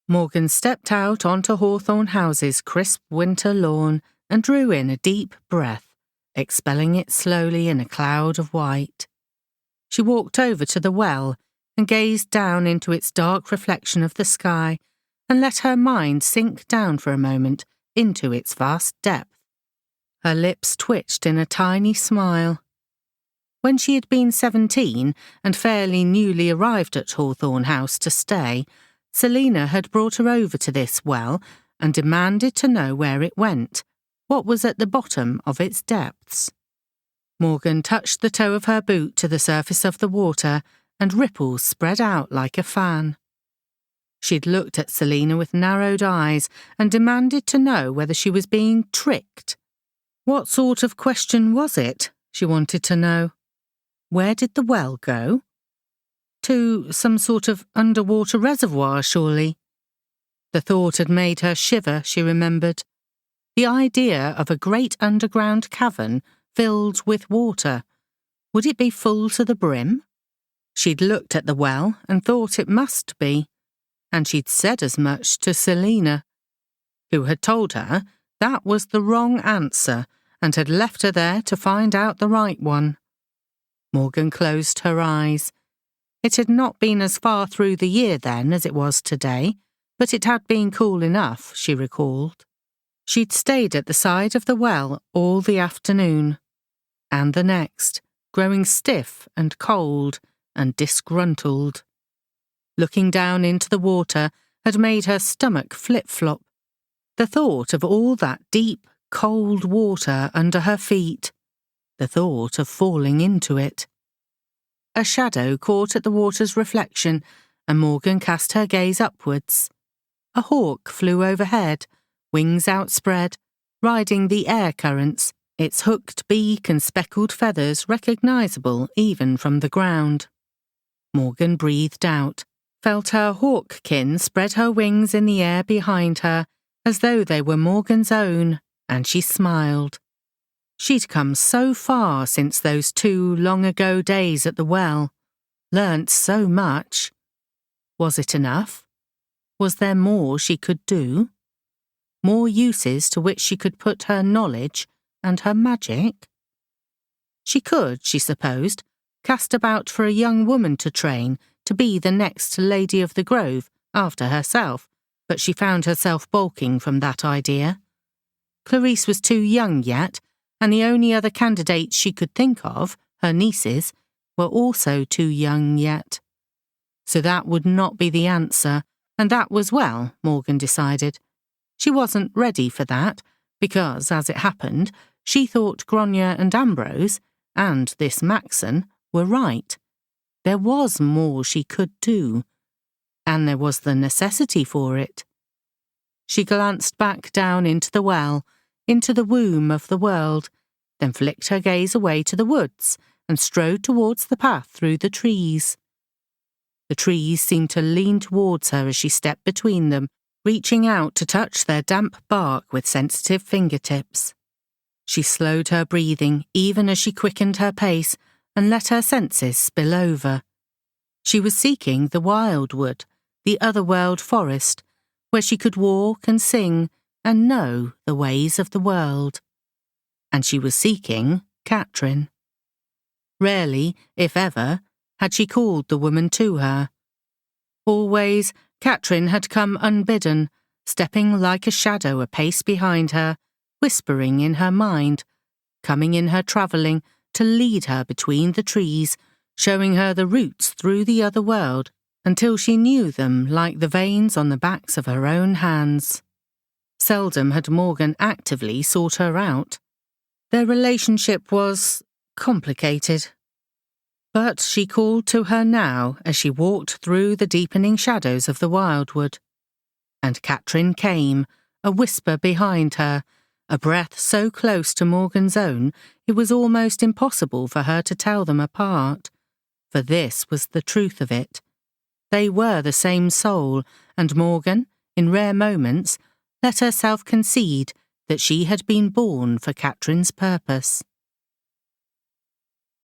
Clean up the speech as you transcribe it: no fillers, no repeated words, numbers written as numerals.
Morgan stepped out onto Hawthorne House's crisp winter lawn and drew in a deep breath, expelling it slowly in a cloud of white. She walked over to the well and gazed down into its dark reflection of the sky and let her mind sink down for a moment into its vast depth. Her lips twitched in a tiny smile. When she had been 17 and fairly newly arrived at Hawthorne House to stay, Selina had brought her over to this well and demanded to know where it went, what was at the bottom of its depths. Morgan touched the toe of her boot to the surface of the water, and ripples spread out like a fan. She'd looked at Selina with narrowed eyes and demanded to know whether she was being tricked. What sort of question was it, she wanted to know? Where did the well go? To some sort of underwater reservoir, surely. The thought had made her shiver, she remembered. The idea of a great underground cavern filled with water. Would it be full to the brim? She'd looked at the well and thought it must be, and she'd said as much to Selina, who had told her that was the wrong answer and had left her there to find out the right one. Morgan closed her eyes. It had not been as far through the year then as it was today, but it had been cool enough, she recalled. She'd stayed at the side of the well all the afternoon, and the next, growing stiff and cold and disgruntled. Looking down into the water had made her stomach flip-flop. The thought of all that deep, cold water under her feet. The thought of falling into it. A shadow caught at the water's reflection, and Morgan cast her gaze upwards. A hawk flew overhead, wings outspread, riding the air currents, its hooked beak and speckled feathers recognisable even from the ground. Morgan breathed out, felt her hawkkin spread her wings in the air behind her, as though they were Morgan's own, and she smiled. She'd come so far since those 2 long-ago days at the well, learnt so much. Was it enough? Was there more she could do? More uses to which she could put her knowledge and her magic? She could, she supposed, cast about for a young woman to train to be the next Lady of the Grove after herself, but she found herself balking from that idea. Clarice was too young yet, and the only other candidates she could think of, her nieces, were also too young yet. So that would not be the answer, and that was well, Morgan decided. She wasn't ready for that, because, as it happened, she thought Grania and Ambrose, and this Maxon, were right. There was more she could do, and there was the necessity for it. She glanced back down into the well, into the womb of the world, then flicked her gaze away to the woods and strode towards the path through the trees. The trees seemed to lean towards her as she stepped between them, reaching out to touch their damp bark with sensitive fingertips. She slowed her breathing even as she quickened her pace and let her senses spill over. She was seeking the wildwood, the otherworld forest, where she could walk and sing and know the ways of the world. And she was seeking Katherine. Rarely, if ever, had she called the woman to her. Always, Katherine had come unbidden, stepping like a shadow a pace behind her, whispering in her mind, coming in her travelling to lead her between the trees, showing her the routes through the other world, until she knew them like the veins on the backs of her own hands. Seldom had Morgan actively sought her out. Their relationship was complicated. But she called to her now as she walked through the deepening shadows of the wildwood. And Katherine came, a whisper behind her, a breath so close to Morgan's own it was almost impossible for her to tell them apart. For this was the truth of it. They were the same soul, and Morgan, in rare moments, let herself concede that she had been born for Katherine's purpose.